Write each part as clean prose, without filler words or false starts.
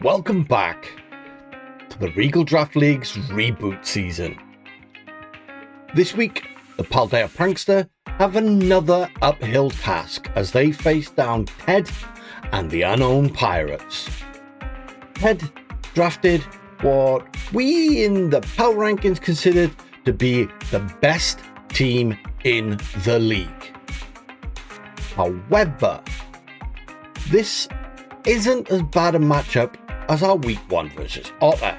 Welcome back to the Regal Draft League's reboot season. This week, the Paldea Prankster have another uphill task as they face down Ted and the Unknown Pirates. Ted drafted what we in the power rankings considered to be the best team in the league. However, this isn't as bad a matchup as our week 1 versus Otter.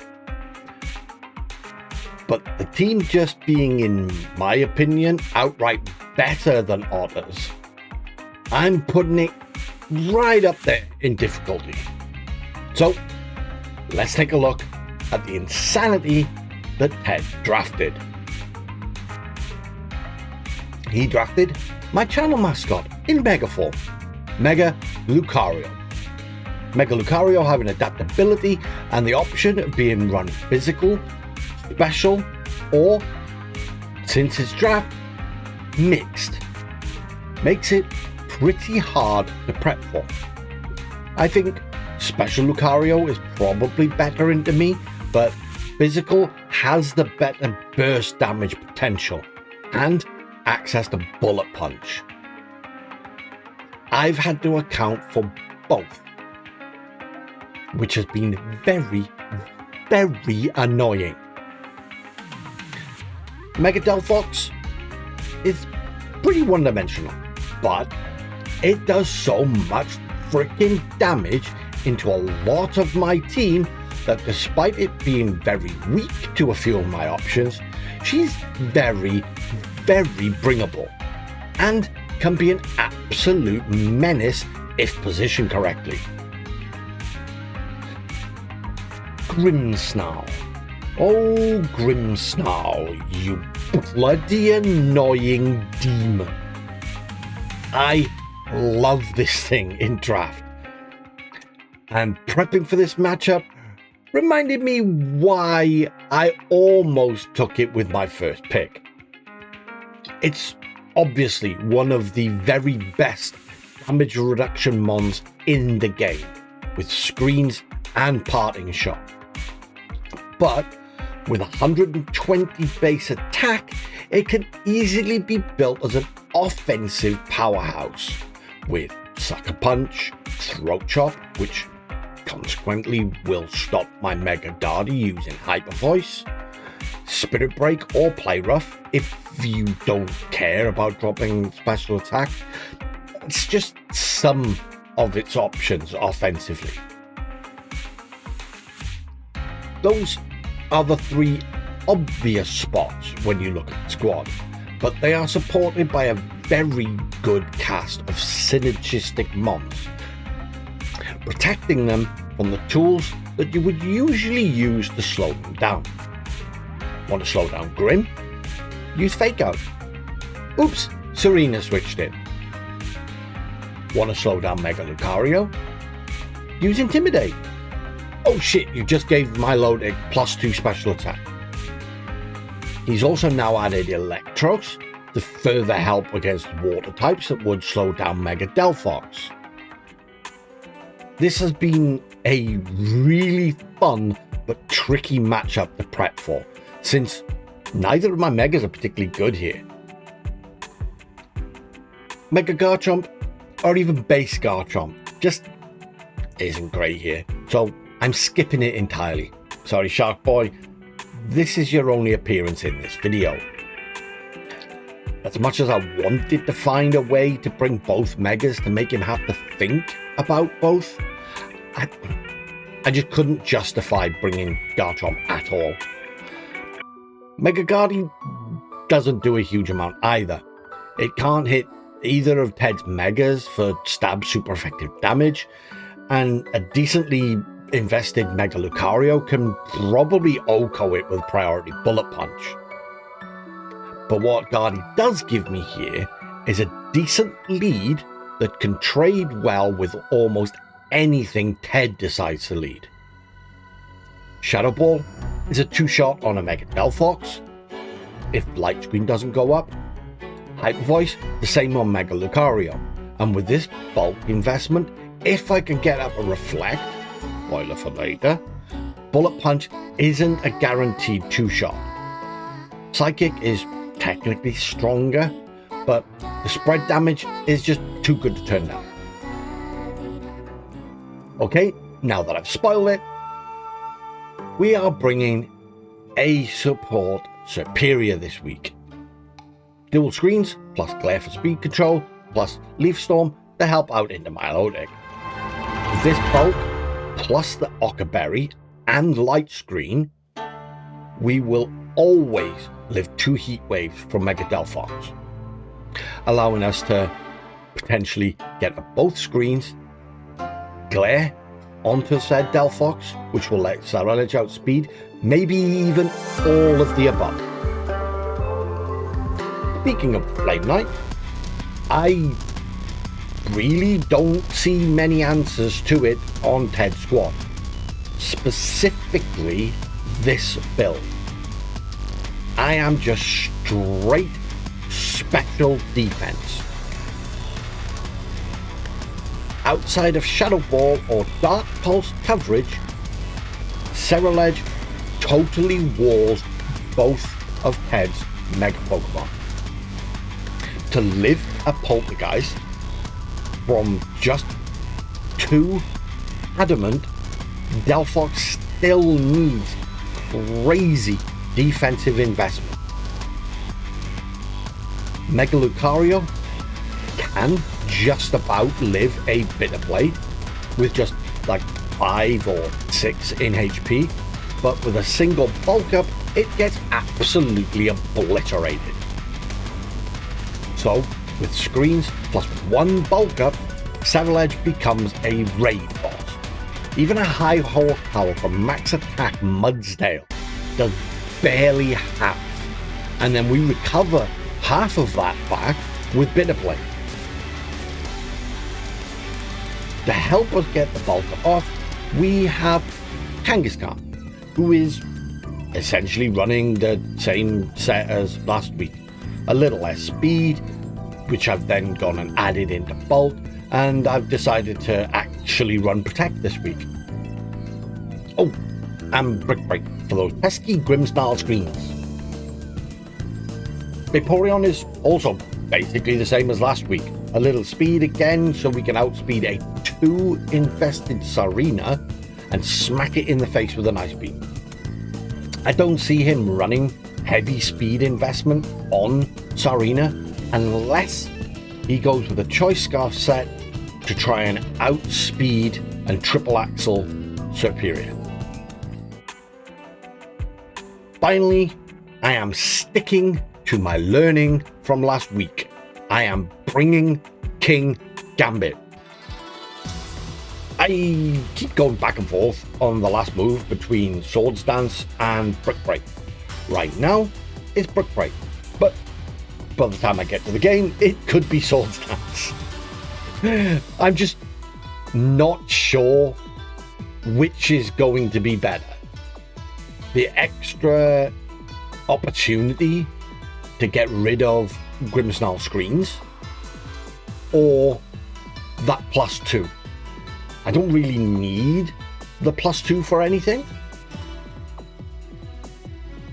But the team just being, in my opinion, outright better than Otter's, I'm putting it right up there in difficulty. So, let's take a look at the insanity that Ted drafted. He drafted my channel mascot in Mega form, Mega Lucario. Mega Lucario having adaptability and the option of being run physical, special, or, since its draft, mixed. Makes it pretty hard to prep for. I think special Lucario is probably better into me, but physical has the better burst damage potential and access to bullet punch. I've had to account for both, which has been very, very annoying. Mega Delphox is pretty one-dimensional, but it does so much freaking damage into a lot of my team that despite it being very weak to a few of my options, she's very, very bringable and can be an absolute menace if positioned correctly. Grimmsnarl. Oh, Grimmsnarl, you bloody annoying demon. I love this thing in draft. And prepping for this matchup reminded me why I almost took it with my first pick. It's obviously one of the very best damage reduction mons in the game, with screens and parting shot. But with 120 base attack, it can easily be built as an offensive powerhouse with Sucker Punch, Throat Chop, which consequently will stop my Mega Guardy using Hyper Voice, Spirit Break or Play Rough if you don't care about dropping special attack. It's just some of its options offensively. Those are the 3 obvious spots when you look at the squad, but they are supported by a very good cast of synergistic mons, protecting them from the tools that you would usually use to slow them down. Want to slow down Grim? Use Fake Out. Oops, Serena switched in. Want to slow down Mega Lucario? Use Intimidate. Oh shit, you just gave Milotic +2 special attack. He's also now added Electros to further help against water types that would slow down Mega Delphox. This has been a really fun but tricky matchup to prep for, since neither of my Megas are particularly good here. Mega Garchomp, or even base Garchomp, just isn't great here, so I'm skipping it entirely. Sorry, Shark Boy, this is your only appearance in this video. As much as I wanted to find a way to bring both Megas to make him have to think about both, I just couldn't justify bringing Garchomp at all. Mega Guardy doesn't do a huge amount either. It can't hit either of Ted's Megas for stab super effective damage, and a decently invested Mega Lucario can probably OHKO it with priority bullet punch. But what Guardy does give me here is a decent lead that can trade well with almost anything Ted decides to lead. Shadow Ball is a 2-shot on a Mega Delphox. If Light Screen doesn't go up, Hyper Voice, the same on Mega Lucario. And with this bulk investment, if I can get up a Reflect, spoiler for later, Bullet Punch isn't a guaranteed 2-shot. Psychic is technically stronger, but the spread damage is just too good to turn down. Okay, now that I've spoiled it, we are bringing a support superior this week. Dual screens, plus glare for speed control, plus Leaf Storm to help out into my low deck. With this bulk, plus the Ockerberry and light screen, we will always live 2 heat waves from Mega Delphox, allowing us to potentially get both screens, glare onto said Delphox, which will let Ceruledge outspeed, maybe even all of the above. Speaking of Flame Knight, I really don't see many answers to it on Ted's squad, specifically this build. I am just straight special defense. Outside of Shadow Ball or Dark Pulse coverage, Ceruledge totally walls both of Ted's Mega Pokemon. To live a Poltergeist from just 2 Adamant, Delphox still needs crazy defensive investment. Mega Lucario can just about live a Bitter Blade with just like 5 or 6 in HP, but with a single bulk up, it gets absolutely obliterated. So, with screens plus 1 bulk up, Ceruledge becomes a raid boss. Even a high horsepower from max attack Mudsdale does barely half, and then we recover half of that back with Bitter Blade. To help us get the bulk up off, we have Kangaskhan, who is essentially running the same set as last week. A little less speed, which I've then gone and added into bulk, and I've decided to actually run Protect this week. Oh, and Brick Break for those pesky Grimmsnarl screens. Vaporeon is also basically the same as last week. A little speed again, so we can outspeed a 2 infested Sarina and smack it in the face with an Ice Beam. I don't see him running heavy speed investment on Sarina unless he goes with a Choice Scarf set to try and outspeed and triple axle Superior. Finally, I am sticking to my learning from last week. I am bringing King Gambit. I keep going back and forth on the last move between Swords Dance and Brick Break. Right now, it's Brick Break, but by the time I get to the game, it could be Swords Dance. I'm just not sure which is going to be better. The extra opportunity to get rid of Grimmsnarl screens, or that +2. I don't really need the +2 for anything.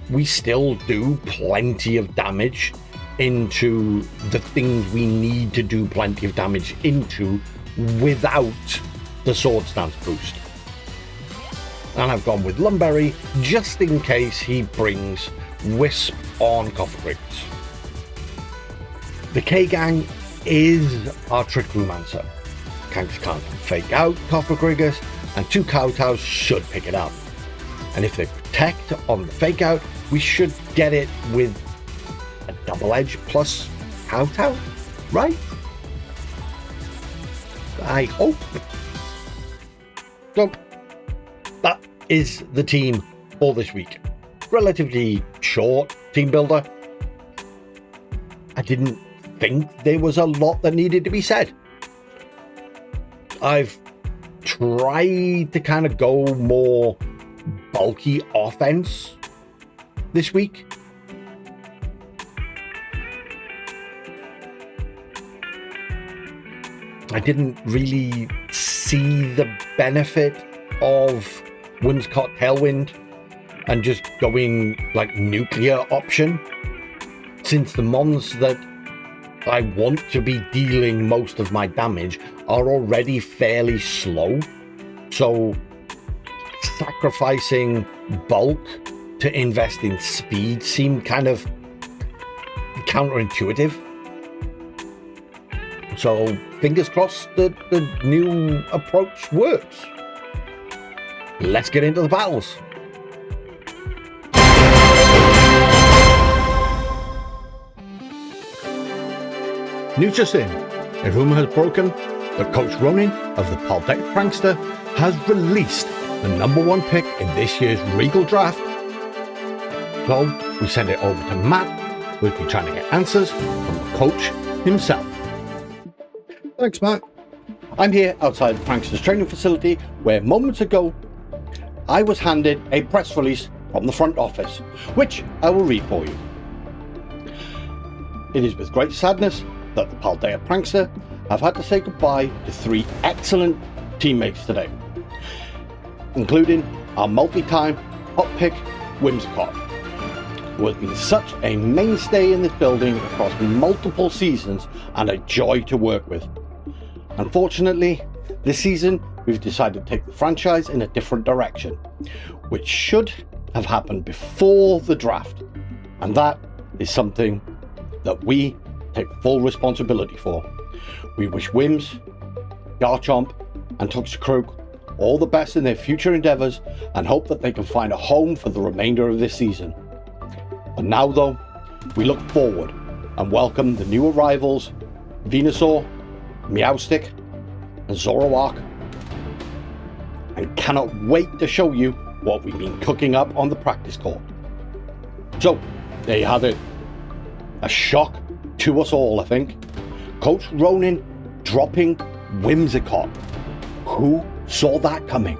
We still do plenty of damage into the things we need to do plenty of damage into without the Swords Dance boost. And I've gone with Lumberry just in case he brings Wisp on Cofferkriggers. The K-Gang is our Trick Room answer. Kangaskhan can fake out Cofferkriggers, and 2 Kowtows should pick it up. And if they protect on the fake out, we should get it with a double edge plus Kowtow, right? I hope. So, that is the team for this week. Relatively short team builder. I didn't think there was a lot that needed to be said. I've tried to kind of go more bulky offense this week. I didn't really see the benefit of Whimsicott Tailwind and just going like nuclear option, since the mons that I want to be dealing most of my damage are already fairly slow. So sacrificing bulk to invest in speed seemed kind of counterintuitive. So fingers crossed that the new approach works. Let's get into the battles. News just in. A rumour has broken that Coach Ronin of the Paldea Prankster has released the #1 pick in this year's Regal draft. So we send it over to Matt, who's been trying to get answers from the coach himself. Thanks, Matt. I'm here outside the Prankster's training facility, where moments ago I was handed a press release from the front office, which I will read for you. It is with great sadness that the Paldea Prankster have had to say goodbye to 3 excellent teammates today, including our multi-time hot pick Whimsicott, who has been such a mainstay in this building across multiple seasons and a joy to work with. Unfortunately, this season we've decided to take the franchise in a different direction, which should have happened before the draft, and that is something that we take full responsibility for. We wish Wims, Garchomp and Toxicroak all the best in their future endeavours and hope that they can find a home for the remainder of this season. And now though, we look forward and welcome the new arrivals Venusaur, Meowstic and Zoroark, and cannot wait to show you what we've been cooking up on the practice court. So there you have it. A shock to us all, I think. Coach Ronin dropping Whimsicott. Who saw that coming?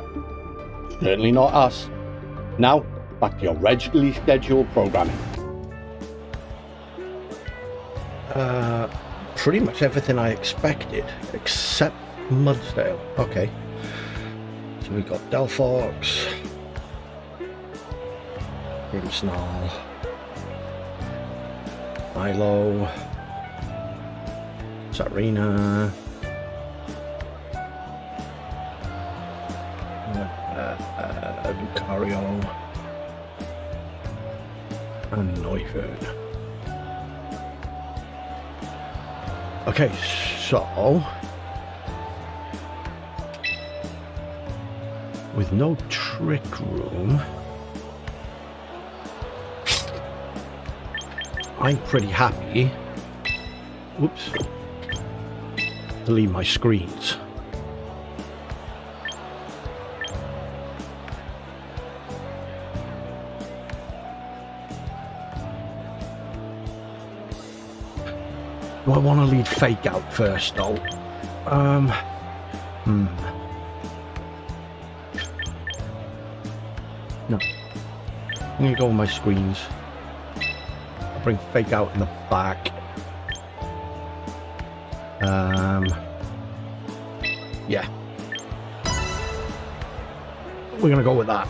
Certainly not us. Now, back to your regularly scheduled programming. Pretty much everything I expected, except Mudsdale. Okay. So we got Delphox, Grimmsnarl, Milo, Sarina, Lucario, and Neufeld. Okay, so with no trick room, I'm pretty happy. Whoops. To leave my screens. Do I want to leave Fake out first though? No. I'm gonna go with my screens. I'll bring Fake out in the back. Yeah. We're gonna go with that.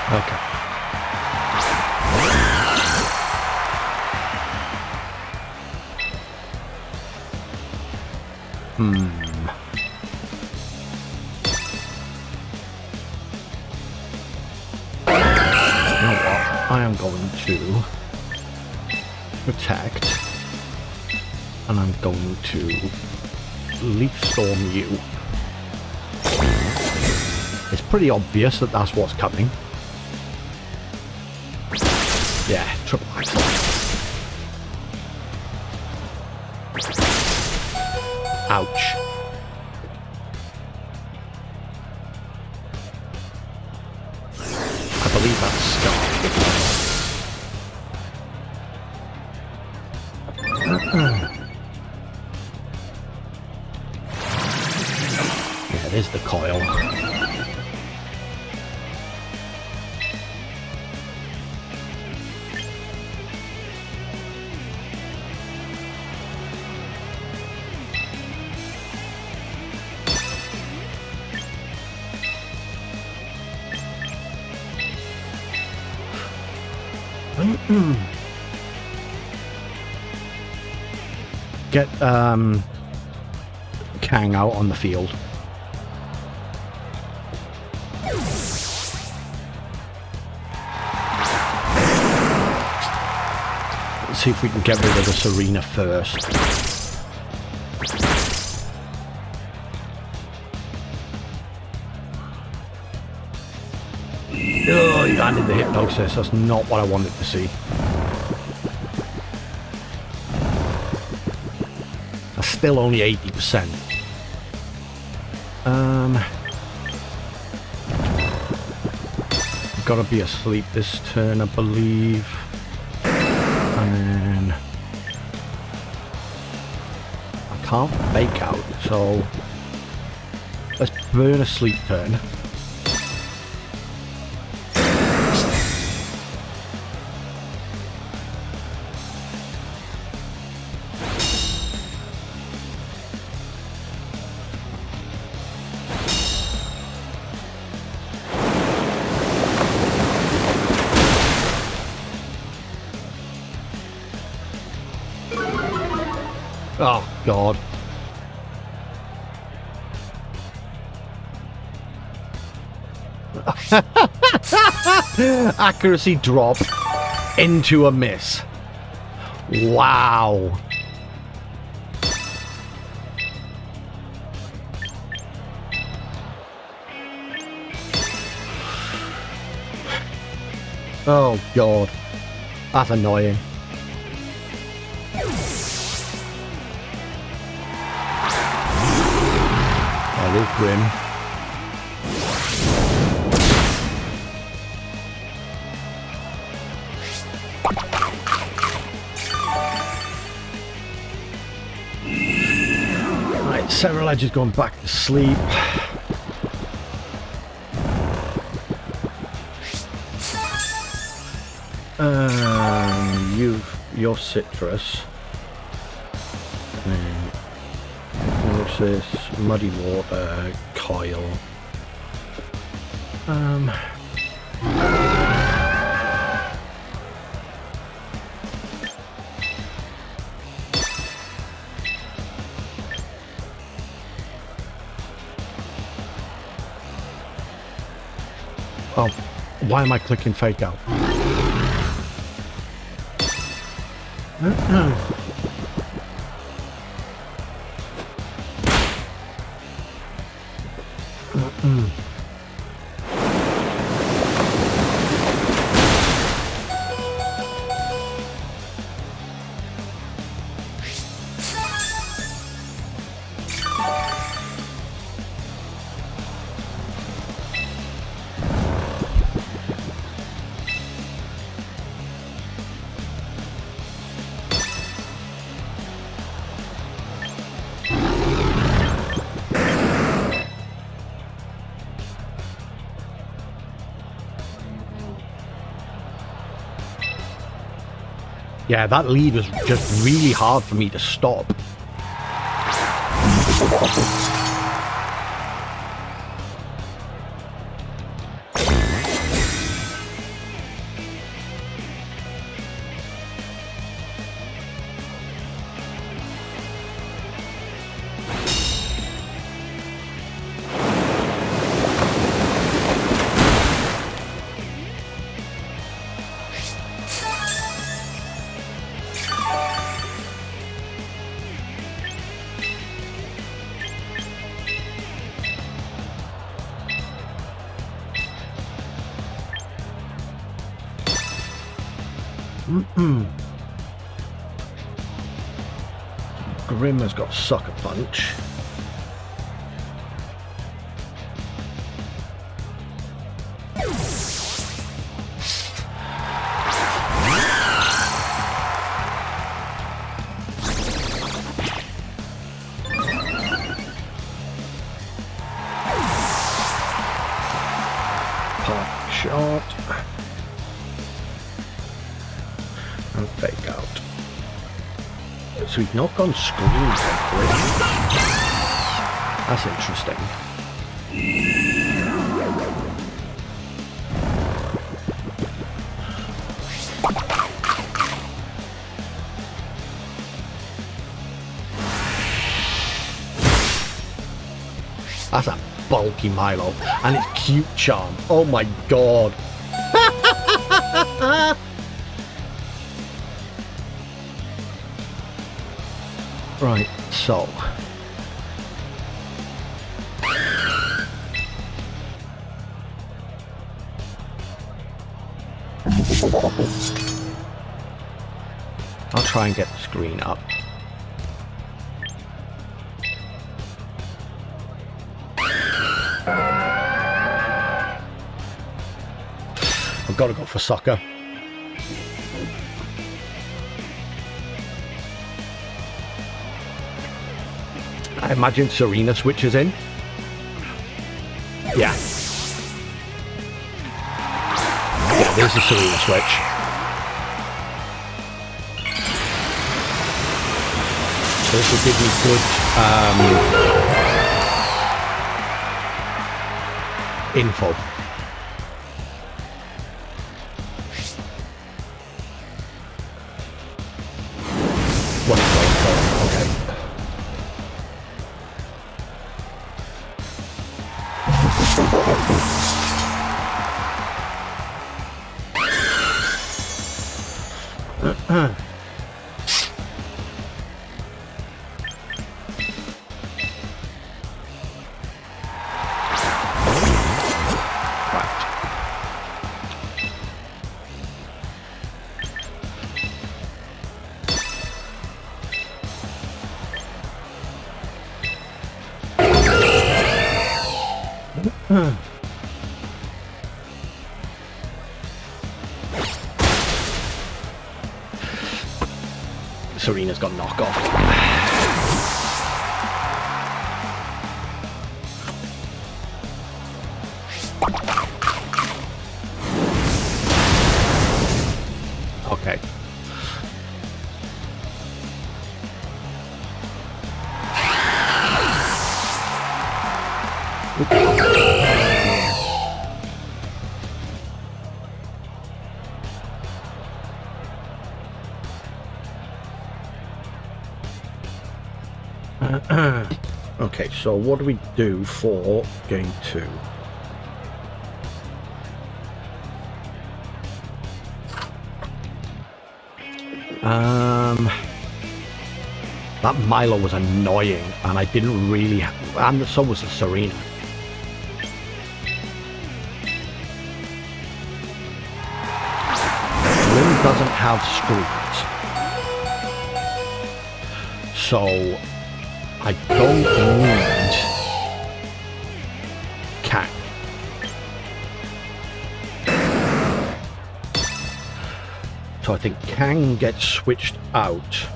Okay. You know what? I am going to protect, and I'm going to Leaf Storm you. It's pretty obvious that that's what's coming. Yeah, triple axle. Ouch. I believe that's Scar. is the coil. Get Kang out on the field. Let's see if we can get rid of the Serena first. Oh, he landed the hypnosis. That's not what I wanted to see. That's still only 80%. Gotta be asleep this turn, I believe. And then I can't fake out, so let's burn a sleep turn. Oh, God. Accuracy drop into a miss. Wow. Oh, God. That's annoying. That is grim. Right, Ceruledge has gone back to sleep. Your citrus. Hypnosis, muddy water, coil. Oh, why am I clicking fake out? Yeah, that lead was just really hard for me to stop. Grim has got Sucker Punch. shot. And fake out. So he's not gone screen, thankfully. That's interesting. That's a bulky Milo, and it's cute charm. Oh my god. Right, so. I'll try and get the screen up. I've got to go for soccer. I imagine Serena switches in. Yeah. Yeah, there's the Serena switch. So this will give me good info. What is going on? Okay. Serena's got knockoff. Okay. Okay, so what do we do for game 2? That Milo was annoying, and I didn't really, and so was the Serena. Lynn doesn't have screens, so I don't need Kang. So I think Kang gets switched out.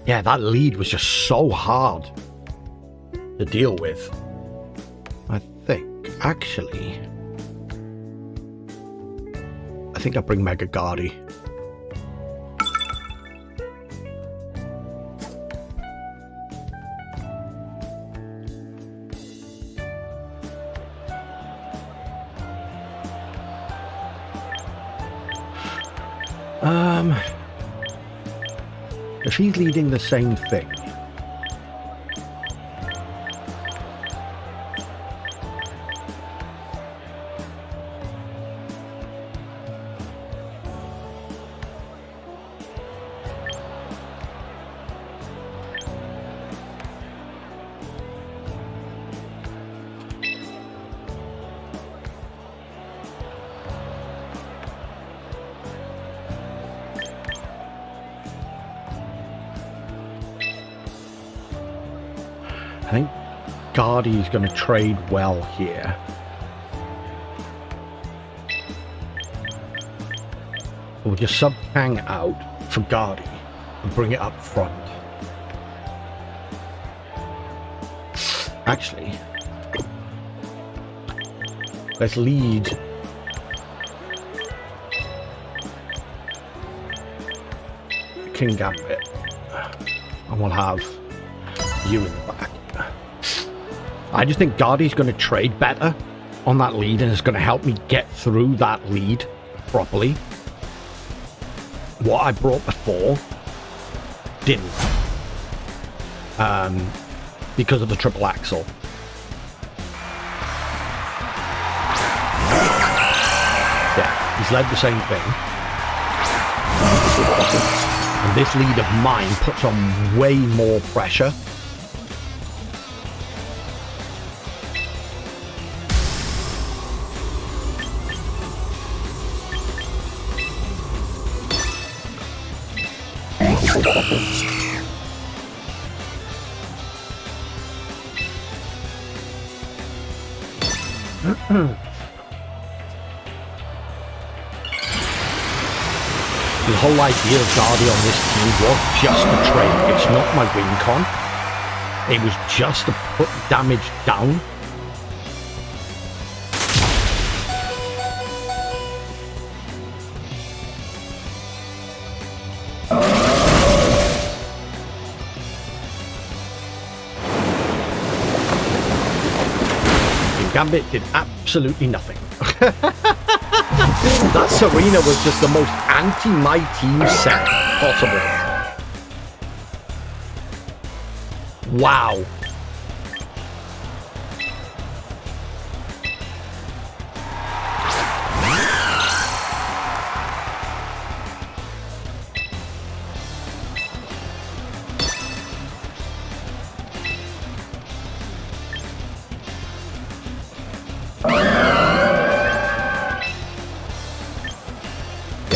Yeah, that lead was just so hard to deal with. I think, actually, I think I bring Mega Guardi. If he's leading the same thing, think Guardy's going to trade well here. We'll just sub Kang out for Guardy and bring it up front. Actually, let's lead King Gambit, and we'll have you in the back. I just think Guardy's going to trade better on that lead, and it's going to help me get through that lead properly. What I brought before didn't, because of the triple axle. Yeah, he's led the same thing. And this lead of mine puts on way more pressure. The whole idea of Guardy on this team was just a trade. It's not my win con. It was just to put damage down. Gambit did absolutely nothing. That Serena was just the most anti-my team set possible. Wow.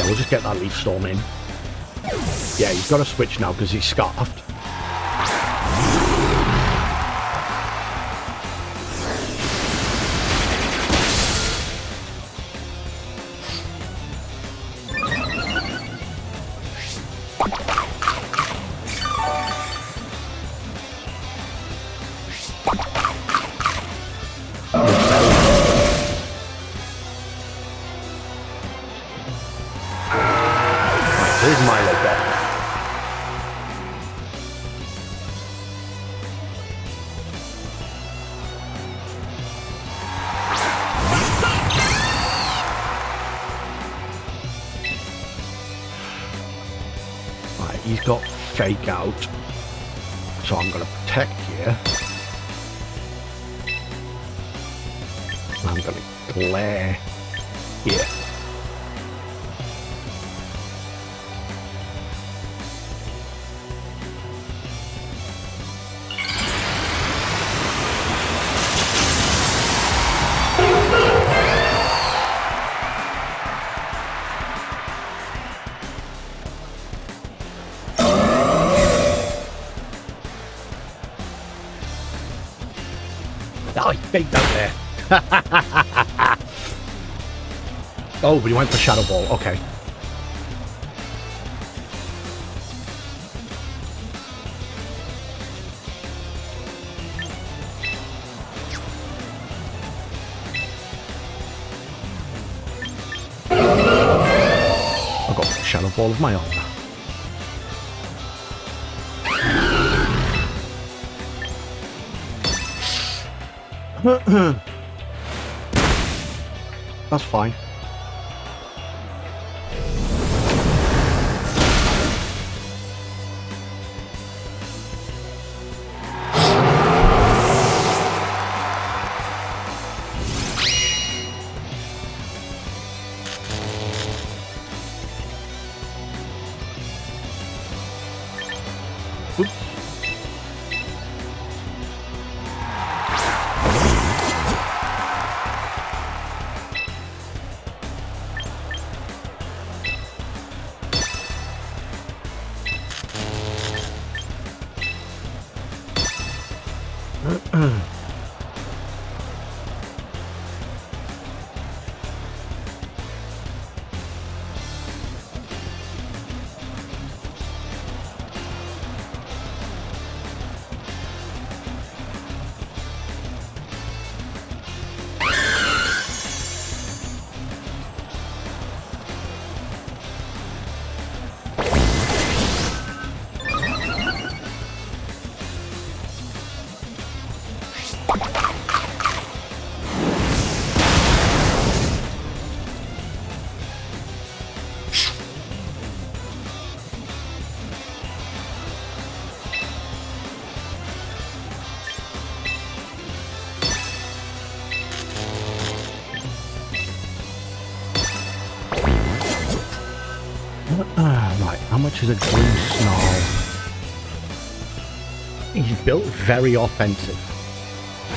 We'll just get that Leaf Storm in. Yeah, he's got to switch now because he's scarfed. Here's Milo back. Right, he's got Fake out, so I'm going to protect here. And I'm going to glare here. Oh, he faked out there. Oh, but he went for Shadow Ball. Okay. I've got a Shadow Ball of my own. That's fine. Oops. Right, how much is a green snarl? He's built very offensive.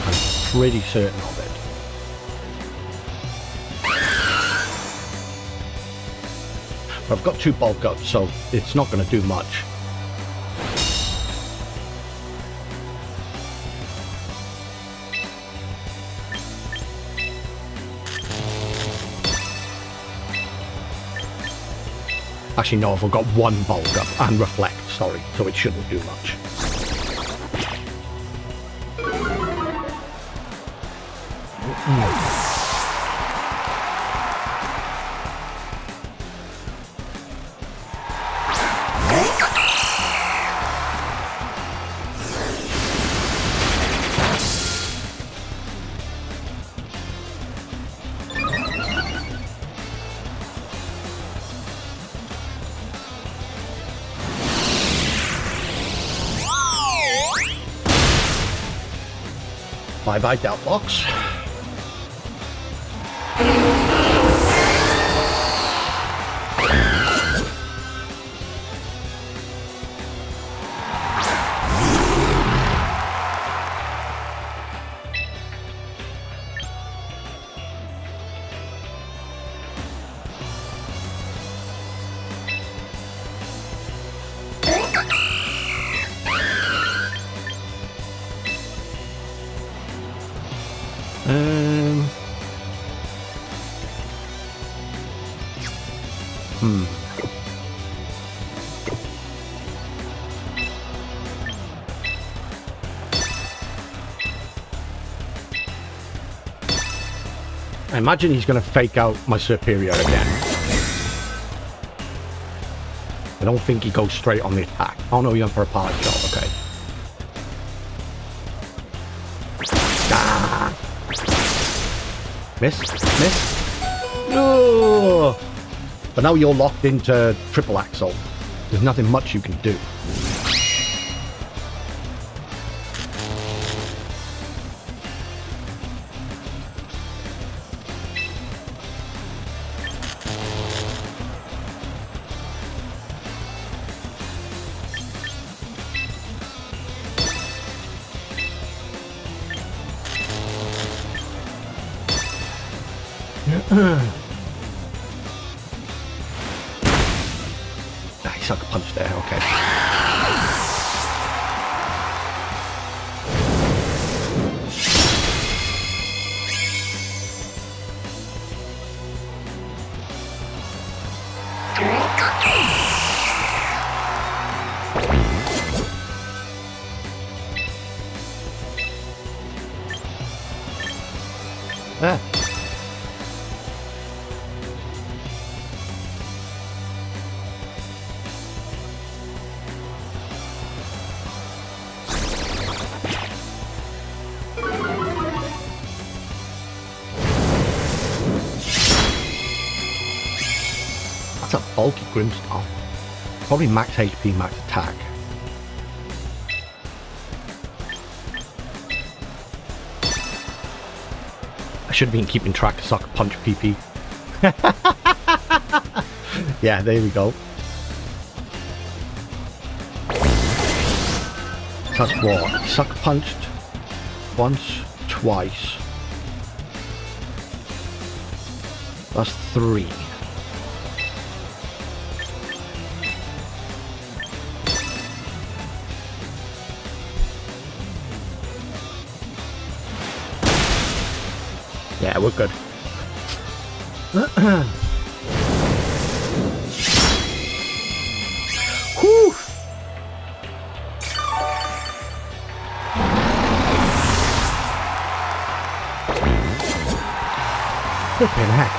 I'm pretty certain of it. But I've got 2 bulk ups, so it's not going to do much. Actually, no, I've got 1 bulk up and reflect, sorry, so it shouldn't do much. Bye-bye, Delphox. I imagine he's going to fake out my Superior again. I don't think he goes straight on the attack. Oh no, he went for a pallet shot, okay. Ah. Miss? Miss? No! But now you're locked into triple axle. There's nothing much you can do. He sucker punch there, okay. Ah. That's a bulky Grimstar. Probably max HP, max attack. I should have been keeping track of Sucker Punch PP. Yeah, there we go. That's what? Sucker Punched once, twice. That's 3. Yeah, we're good. Whew. Flipping heck.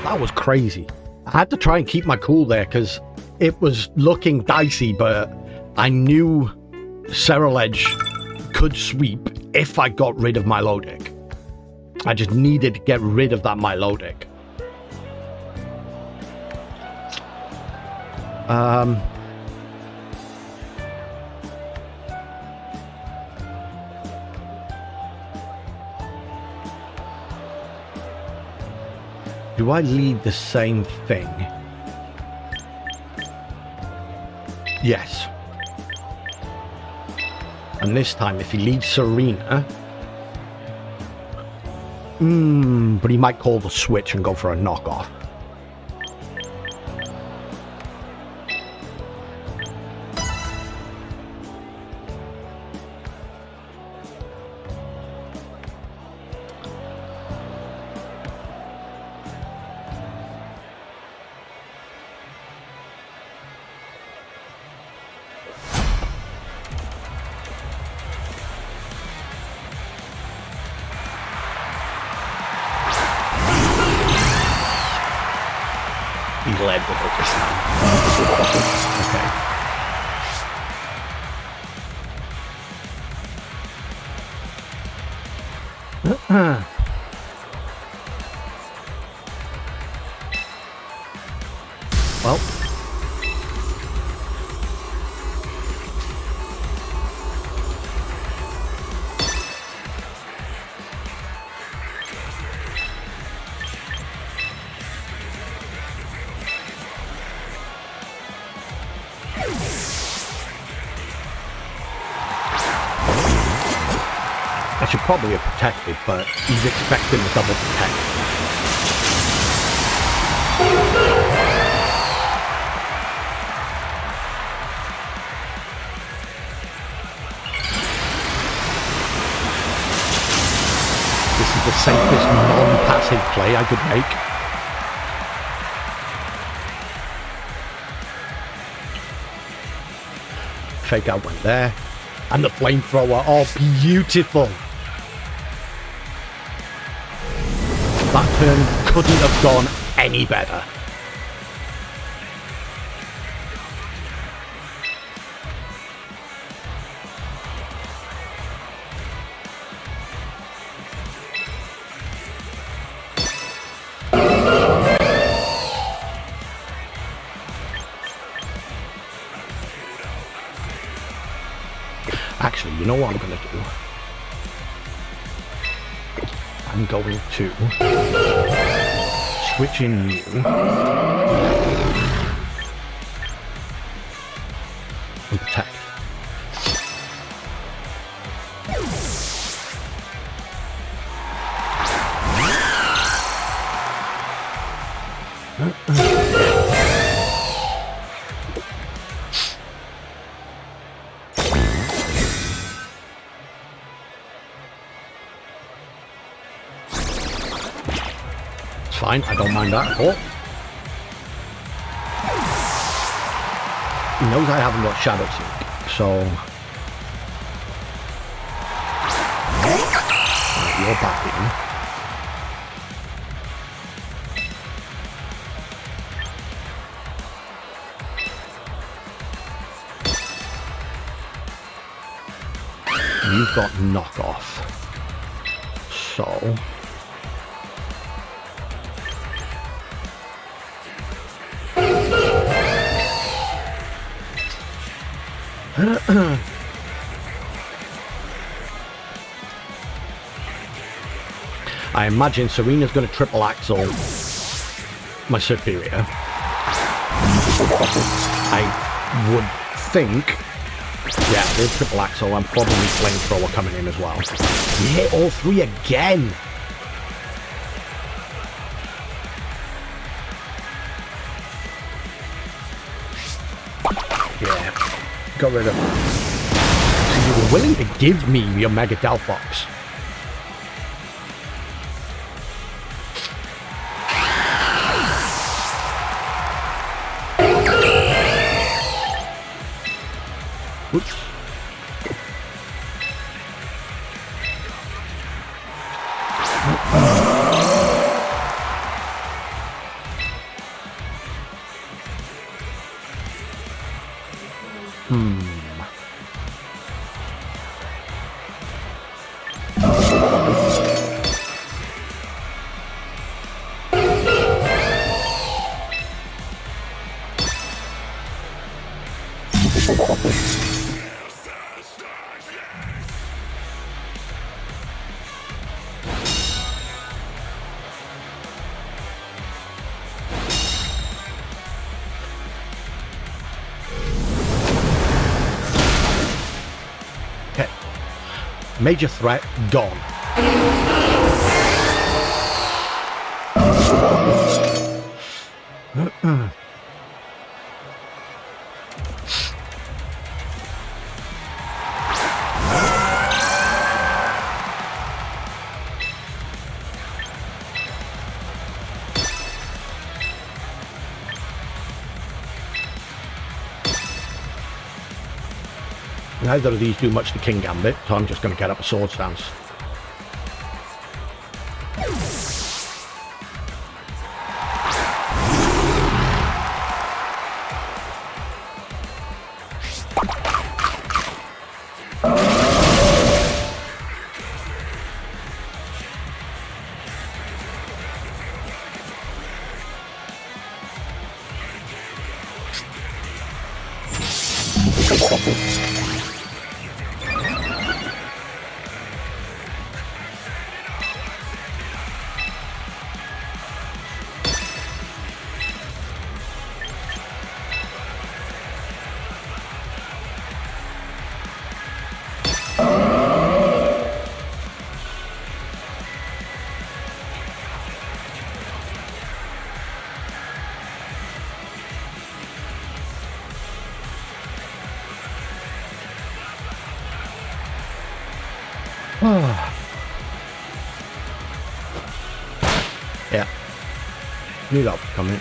That was crazy. I had to try and keep my cool there because it was looking dicey, but I knew Ceruledge could sweep if I got rid of my Milotic. I just needed to get rid of that Milotic. Do I lead the same thing? Yes. And this time, if he leads Serena... but he might call the switch and go for a knockoff. He led with it this time. Okay. Well. I should probably have protected, but he's expecting a double protect. This is the safest non-passive play I could make. Fake out went there. And the flamethrower, oh, beautiful. That turn couldn't have gone any better. Actually, you know what I'm going to do? I'm going to switch in you and protect. Fine, I don't mind that at all. He knows I haven't got Shadow Sneak, so... Right, you're back in. You've got knockoff. So... I imagine Serena's going to triple axle my Superior. I would think, yeah, there's triple axle and probably flamethrower coming in as well. We hit all three again. Yeah, got rid of it. So you were willing to give me your Mega Delphox. Oops. Major threat gone. Neither of these do much to King Gambit, so I'm just going to get up a sword stance. Yeah. Knew that was coming.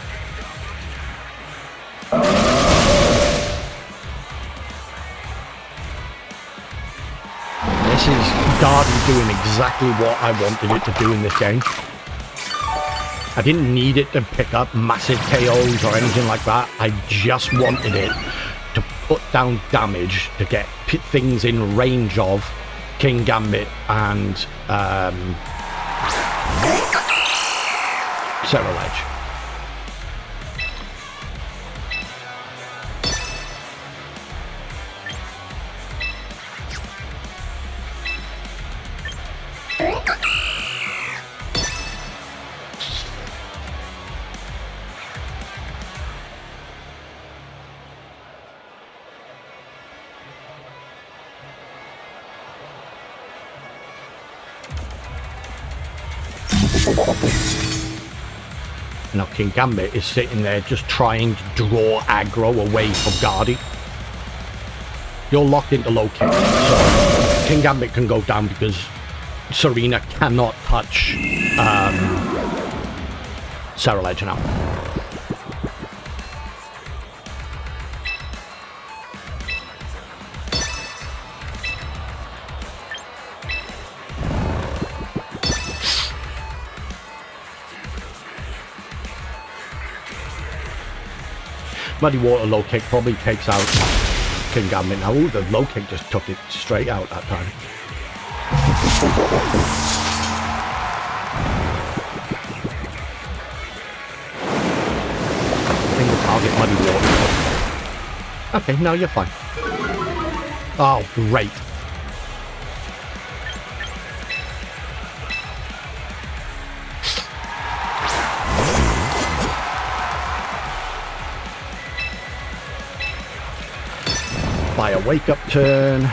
This is Garden doing exactly what I wanted it to do in this game. I didn't need it to pick up massive KOs or anything like that. I just wanted it to put down damage to get things in range of King Gambit and Ceruledge. Now King Gambit is sitting there just trying to draw aggro away from Guardy. You're locked into low kick, so King Gambit can go down because Serena cannot touch Ceruledge now. Muddy Water low kick probably takes out King Gambit now. Ooh, the low kick just took it straight out that time. Single target Muddy Water. Okay, now you're fine. Oh, great. By a wake-up turn.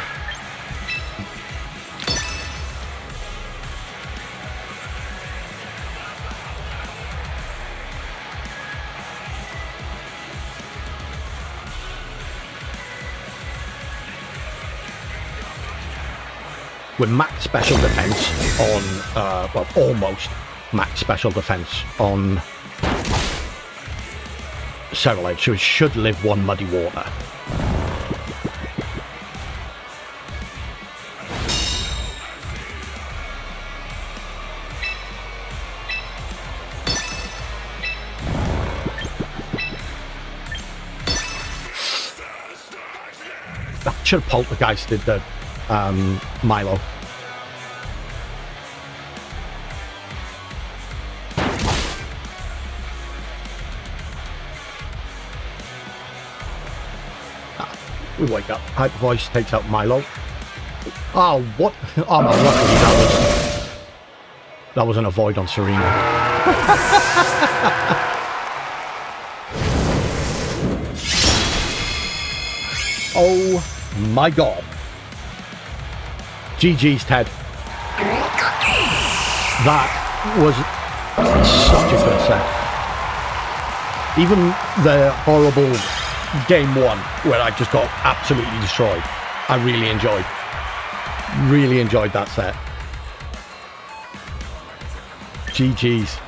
With max special defense on, well, almost max special defense on Ceruledge, so it should live one Muddy Water. Should have poltergeisted the Milo. We wake up. Hyper Voice takes out Milo. Oh, what? Oh, my luckily that was an avoid on Serena. Oh my god. GG's, Ted. That was such a good set. Even the horrible game 1 where I just got absolutely destroyed, I really enjoyed that set. GG's.